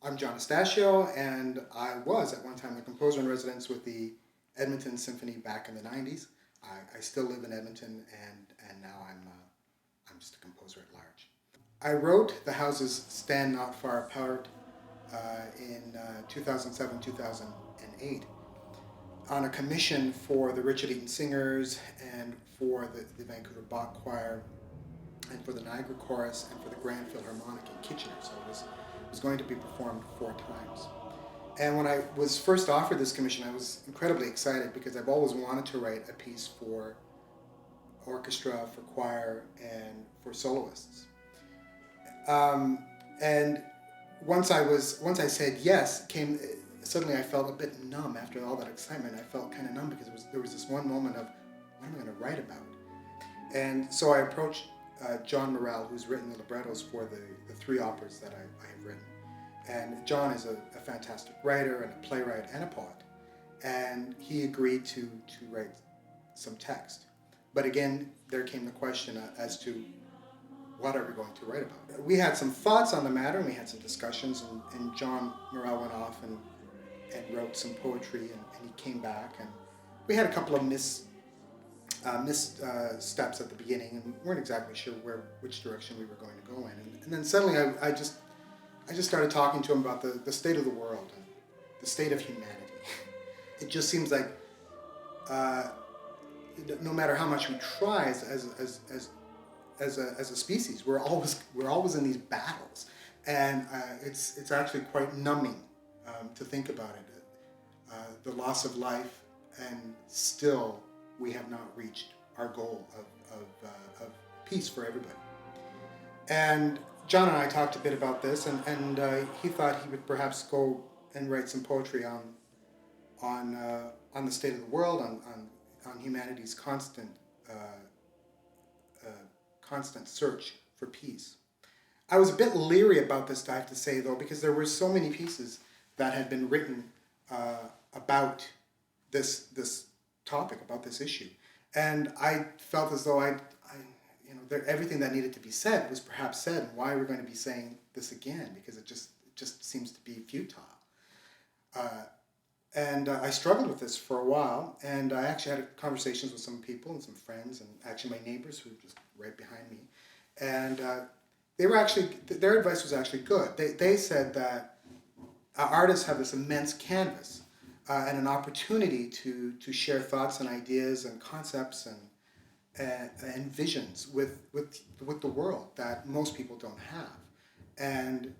I'm John Estacio, and I was at one time the composer in residence with the Edmonton Symphony back in the 90s. I still live in Edmonton, and now I'm just a composer at large. I wrote The Houses Stand Not Far Apart in 2007, 2008 on a commission for the Richard Eaton Singers and for the Vancouver Bach Choir and for the Niagara Chorus and for the Grand Philharmonic in Kitchener. So it was going to be performed 4 times. And when I was first offered this commission, I was incredibly excited because I've always wanted to write a piece for orchestra, for choir, and for soloists. And once I said yes, suddenly I felt a bit numb after all that excitement. I felt kind of numb because there was this one moment of, what am I going to write about? And so I approached John Morrell, who's written the librettos for the 3 operas that I have written. And John is a fantastic writer and a playwright and a poet. And he agreed to write some text. But again, there came the question as to what are we going to write about? We had some thoughts on the matter, and we had some discussions, and John Morrell went off and wrote some poetry, and he came back, and we had a couple of missteps at the beginning, and weren't exactly sure which direction we were going to go in. And then suddenly I just started talking to him about the state of the world and the state of humanity. It just seems like no matter how much we try as a species, we're always in these battles, and it's actually quite numbing to think about it. The loss of life, and still we have not reached our goal of peace for everybody. And John and I talked a bit about this, and he thought he would perhaps go and write some poetry on the state of the world, on humanity's constant search for peace. I was a bit leery about this, I have to say, though, because there were so many pieces that had been written about this topic, about this issue, and I felt as though everything that needed to be said was perhaps said, and why we're going to be saying this again, because it just seems to be futile. And I struggled with this for a while, and I actually had conversations with some people and some friends, and actually my neighbors who were just right behind me, and their advice was actually good. They said that artists have this immense canvas and an opportunity to share thoughts and ideas and concepts and visions with the world that most people don't have, and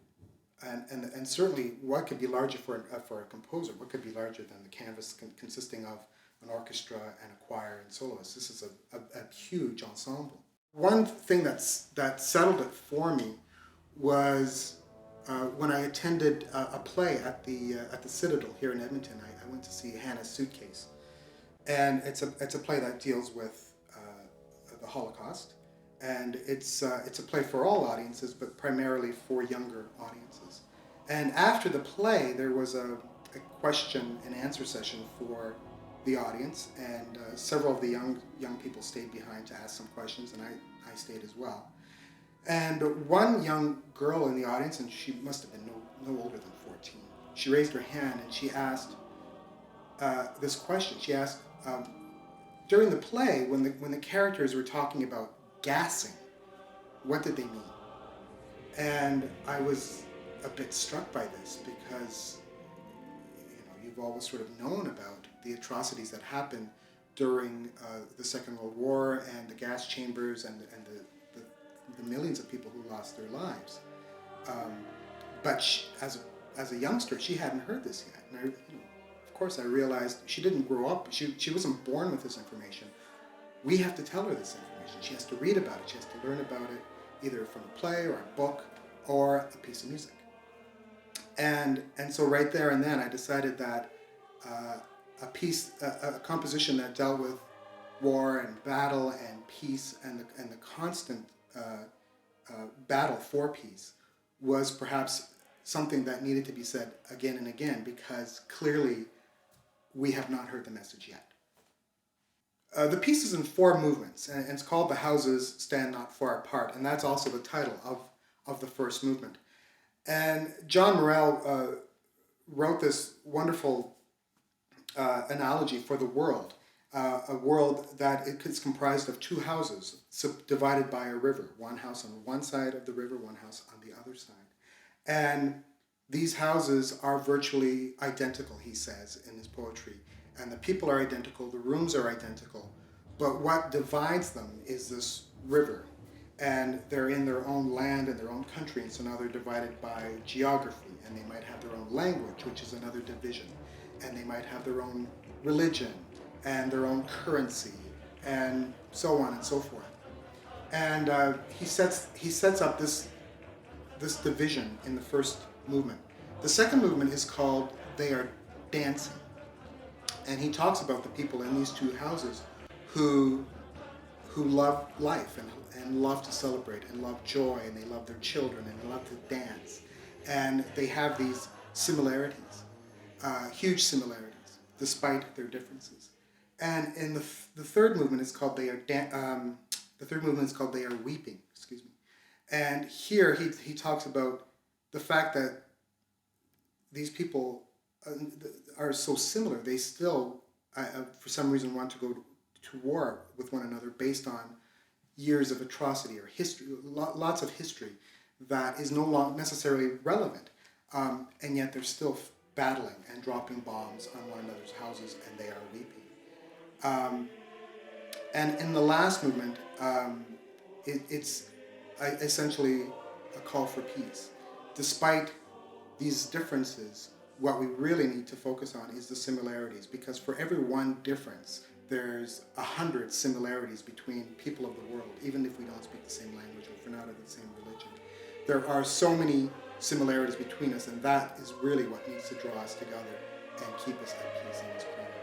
certainly what could be larger for a composer? What could be larger than the canvas consisting of an orchestra and a choir and soloists? This is a huge ensemble. One thing that settled it for me was when I attended a play at the Citadel here in Edmonton. I went to see Hannah's Suitcase, and it's a play that deals with the Holocaust, and it's a play for all audiences, but primarily for younger audiences. And after the play, there was a question and answer session for the audience, and several of the young people stayed behind to ask some questions, and I stayed as well. And one young girl in the audience, and she must have been no older than 14, she raised her hand and she asked this question. She asked, during the play, when the characters were talking about gassing, what did they mean? And I was a bit struck by this because you've always sort of known about the atrocities that happened during the Second World War and the gas chambers and the millions of people who lost their lives. But as a youngster, she hadn't heard this yet. And of course, I realized she didn't grow up. She wasn't born with this information. We have to tell her this information. She has to read about it. She has to learn about it either from a play or a book or a piece of music. And so right there and then, I decided that a composition that dealt with war and battle and peace and the constant battle for peace was perhaps something that needed to be said again and again, because clearly we have not heard the message yet. The piece is in 4 movements, and it's called The Houses Stand Not Far Apart, and that's also the title of the first movement. And John Morell wrote this wonderful analogy for the world, a world that is comprised of two houses divided by a river, one house on one side of the river, one house on the other side. And these houses are virtually identical, he says in his poetry. And the people are identical, the rooms are identical. But what divides them is this river. And they're in their own land and their own country, and so now they're divided by geography, and they might have their own language, which is another division, and they might have their own religion and their own currency, and so on and so forth. And he sets up this division in the first movement. The second movement is called "They Are Dancing," and he talks about the people in these two houses who love life and love to celebrate and love joy, and they love their children and love to dance, and they have these similarities, huge similarities, despite their differences. And in the third movement is called "They Are the third movement is called "They Are Weeping." Excuse me. And here he talks about the fact that these people are so similar. They still, for some reason, want to go to war with one another based on years of atrocity or history, lots of history that is no longer necessarily relevant, and yet they're still battling and dropping bombs on one another's houses, and they are weeping. And in the last movement, it's essentially a call for peace. Despite these differences, what we really need to focus on is the similarities, because for every one difference, there's 100 similarities between people of the world, even if we don't speak the same language or if we're not of the same religion. There are so many similarities between us, and that is really what needs to draw us together and keep us at peace in this planet.